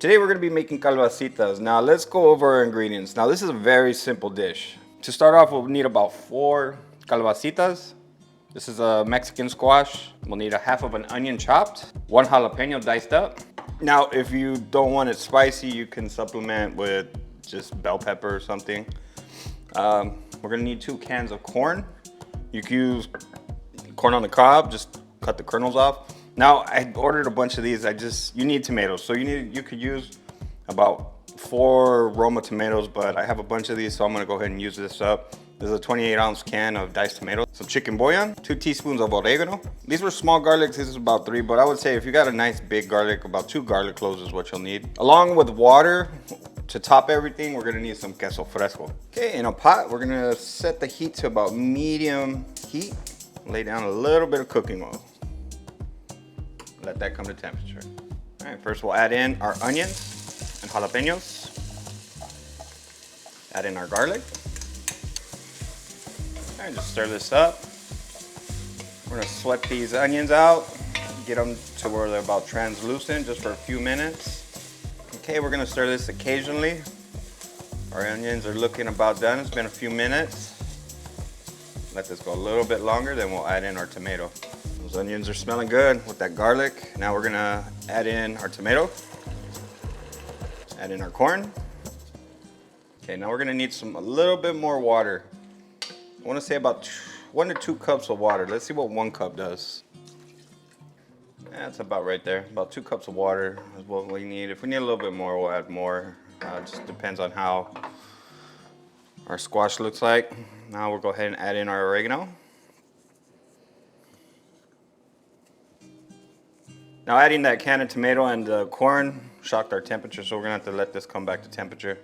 Today we're going to be making calabasitas. Now let's go over our ingredients. Now this is a very simple dish. To start off, we'll need about 4 calabasitas. This is a Mexican squash. We'll need a half of an onion chopped, 1 jalapeno diced up. Now if you don't want it spicy, you can supplement with just bell pepper or something. We're going to need 2 cans of corn. You can use corn on the cob, just cut the kernels off. Now I ordered a bunch of these. You need tomatoes, so you could use about 4 Roma tomatoes, but I have a bunch of these, so I'm gonna go ahead and use this up. This is a 28-ounce can of diced tomatoes, some chicken bouillon, 2 teaspoons of oregano. These were small garlics. This is about 3, but I would say if you got a nice big garlic, about 2 garlic cloves is what you'll need. Along with water to top everything, we're gonna need some queso fresco. Okay, in a pot, we're gonna set the heat to about medium heat. Lay down a little bit of cooking oil. Let that come to temperature. All right, first we'll add in our onions and jalapenos. Add in our garlic. All right, just stir this up. We're gonna sweat these onions out, get them to where they're about translucent just for a few minutes. Okay, we're gonna stir this occasionally. Our onions are looking about done. It's been a few minutes. Let this go a little bit longer, then we'll add in our tomato. Those onions are smelling good with that garlic. Now we're gonna add in our tomato. Add in our corn. Okay, now we're gonna need a little bit more water. I wanna say about 1 to 2 cups of water. Let's see what 1 cup does. That's about right there. About 2 cups of water is what we need. If we need a little bit more, we'll add more. It just depends on how our squash looks like. Now we'll go ahead and add in our oregano. Now adding that can of tomato and the corn shocked our temperature, so we're gonna have to let this come back to temperature.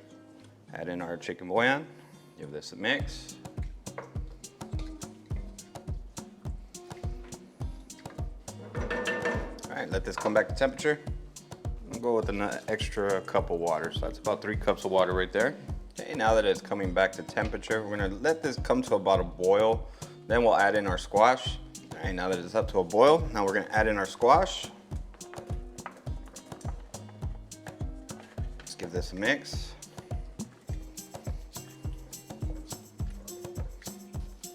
Add in our chicken bouillon. Give this a mix. All right, let this come back to temperature. We'll go with an extra cup of water, so that's about 3 cups of water right there. Okay, now that it's coming back to temperature, we're gonna let this come to about a boil. Then we'll add in our squash. All right, now that it's up to a boil, now we're gonna add in our squash. Let's give this a mix.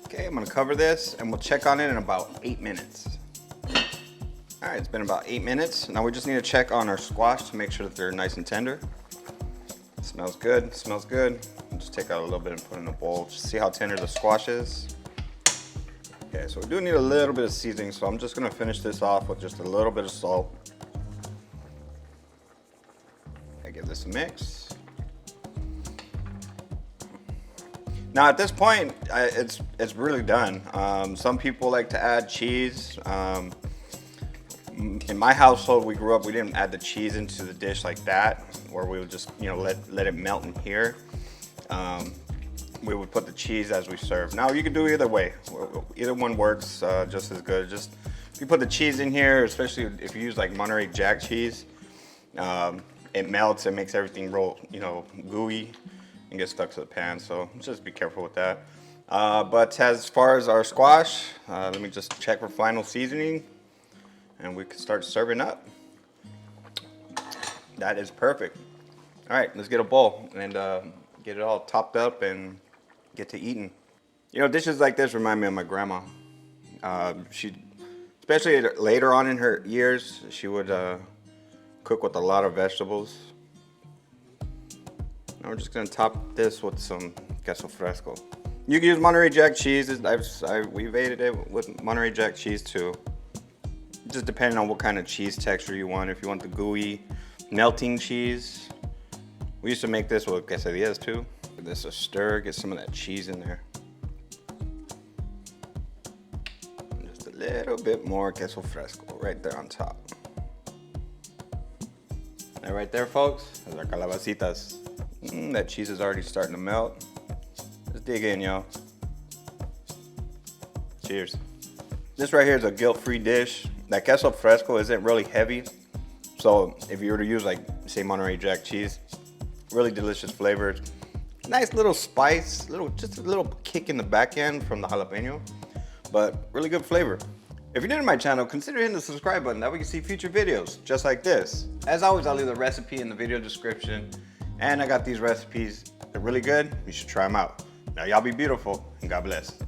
Okay, I'm gonna cover this and we'll check on it in about 8 minutes. All right, it's been about 8 minutes. Now we just need to check on our squash to make sure that they're nice and tender. Smells good, smells good. I'll just take out a little bit and put in a bowl. Just see how tender the squash is. Okay, so we do need a little bit of seasoning, so I'm just gonna finish this off with just a little bit of salt. I give this a mix. Now at this point, it's really done. Some people like to add cheese. In my household, we grew up, we didn't add the cheese into the dish like that, where we would just, let it melt in here. We would put the cheese as we serve. Now you can do either way. Either one works just as good. Just if you put the cheese in here, especially if you use like Monterey Jack cheese, it melts, it makes everything roll, gooey and get stuck to the pan. So just be careful with that. But as far as our squash, let me just check for final seasoning. And we can start serving up. That is perfect. All right, let's get a bowl and get it all topped up and get to eating. Dishes like this remind me of my grandma. Especially later on in her years, she would cook with a lot of vegetables. Now we're just gonna top this with some queso fresco. You can use Monterey Jack cheese. We've ate it with Monterey Jack cheese too. Just depending on what kind of cheese texture you want. If you want the gooey, melting cheese. We used to make this with quesadillas too. Give this a stir, get some of that cheese in there. And just a little bit more queso fresco right there on top. And right there, folks, is our calabasitas. That cheese is already starting to melt. Let's dig in, y'all. Cheers. This right here is a guilt-free dish. That queso fresco isn't really heavy. So if you were to use say Monterey Jack cheese, really delicious flavors. Nice little spice, just a little kick in the back end from the jalapeno, but really good flavor. If you're new to my channel, consider hitting the subscribe button. That way you can see future videos just like this. As always, I'll leave the recipe in the video description. And I got these recipes. They're really good. You should try them out. Now y'all be beautiful and God bless.